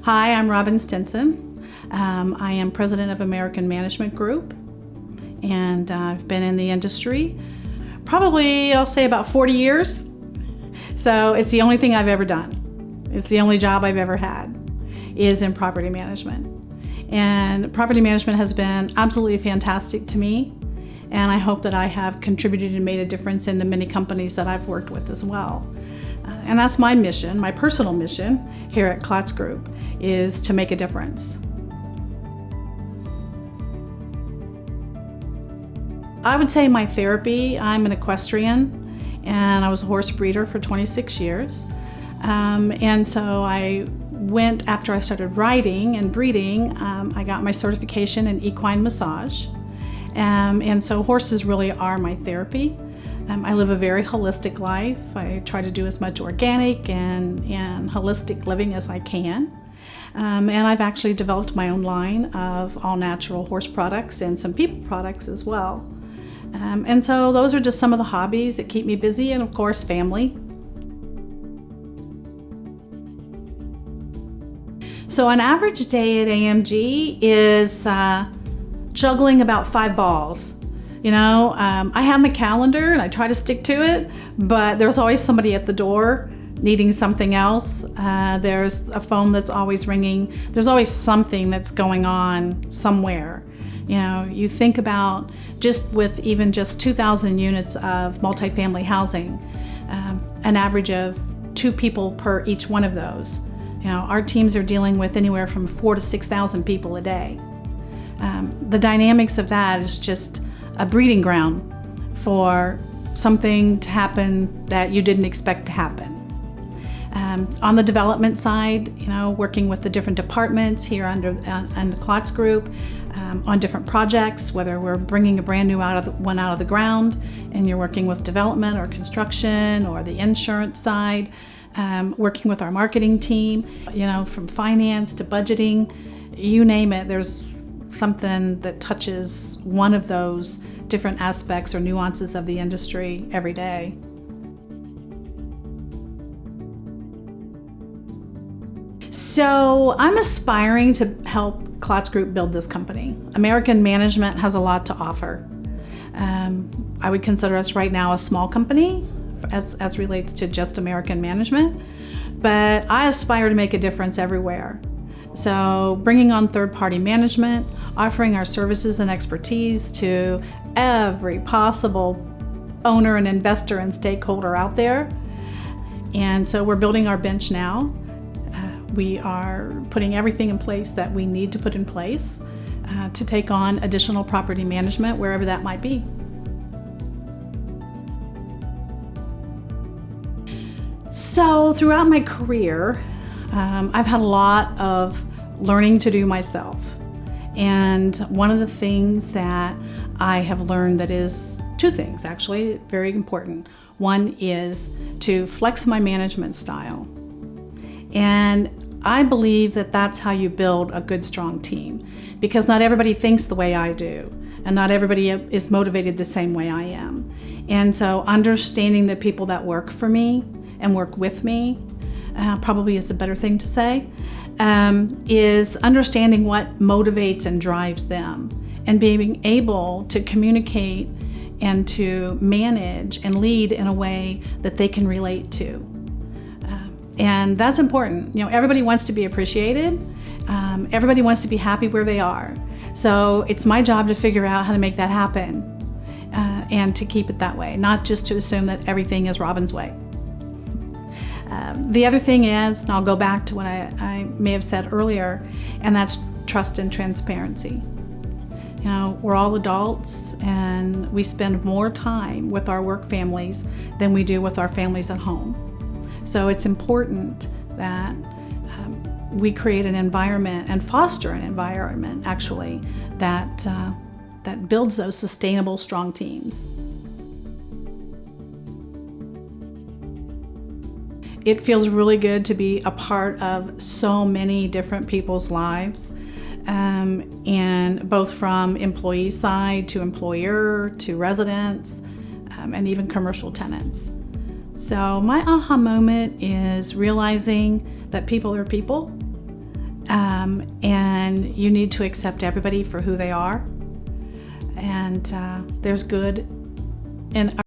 Hi, I'm Robin Stinson. I am president of American Management Group, and I've been in the industry probably, I'll say, about 40 years. So it's the only thing I've ever done. It's the only job I've ever had is in property management. And property management has been absolutely fantastic to me, and I hope that I have contributed and made a difference in the many companies that I've worked with as well. And that's my mission, my personal mission here at Klotz Group, is to make a difference. I would say my therapy, I'm an equestrian, and I was a horse breeder for 26 years. And so I went, after I started riding and breeding, I got my certification in equine massage. And so horses really are my therapy. I live a very holistic life. I try to do as much organic and holistic living as I can. And I've actually developed my own line of all-natural horse products and some people products as well. And so those are just some of the hobbies that keep me busy, and of course, family. So an average day at AMG is juggling about 5 balls. You know, I have my calendar and I try to stick to it, but there's always somebody at the door needing something else. There's a phone that's always ringing. There's always something that's going on somewhere. You know, you think about just with even just 2,000 units of multifamily housing, an average of 2 people per each one of those. You know, our teams are dealing with anywhere from 4,000 to 6,000 people a day. The dynamics of that is just a breeding ground for something to happen that you didn't expect to happen. On the development side, you know, working with the different departments here under the Klotz Group on different projects, whether we're bringing a brand new one out of the ground and you're working with development or construction or the insurance side, working with our marketing team, you know, from finance to budgeting, you name it, there's something that touches one of those different aspects or nuances of the industry every day. So I'm aspiring to help Klotz Group build this company. American Management has a lot to offer. I would consider us right now a small company as relates to just American Management, but I aspire to make a difference everywhere. So bringing on third-party management, offering our services and expertise to every possible owner and investor and stakeholder out there. And so we're building our bench now. We are putting everything in place that we need to put in place to take on additional property management wherever that might be. So throughout my career, I've had a lot of learning to do myself. And one of the things that I have learned, that is 2 things actually, very important. One is to flex my management style. And I believe that that's how you build a good, strong team, because not everybody thinks the way I do, and not everybody is motivated the same way I am. And so understanding the people that work for me and work with me, probably is a better thing to say, is understanding what motivates and drives them, and being able to communicate and to manage and lead in a way that they can relate to. And that's important. You know, everybody wants to be appreciated. Everybody wants to be happy where they are. So it's my job to figure out how to make that happen and to keep it that way, not just to assume that everything is Robin's way. The other thing is, and I'll go back to what I may have said earlier, and that's trust and transparency. You know, we're all adults and we spend more time with our work families than we do with our families at home. So it's important that we create an environment and foster an environment, actually, that builds those sustainable, strong teams. It feels really good to be a part of so many different people's lives, and both from employee side to employer to residents, and even commercial tenants. So my aha moment is realizing that people are people, and you need to accept everybody for who they are. And there's good in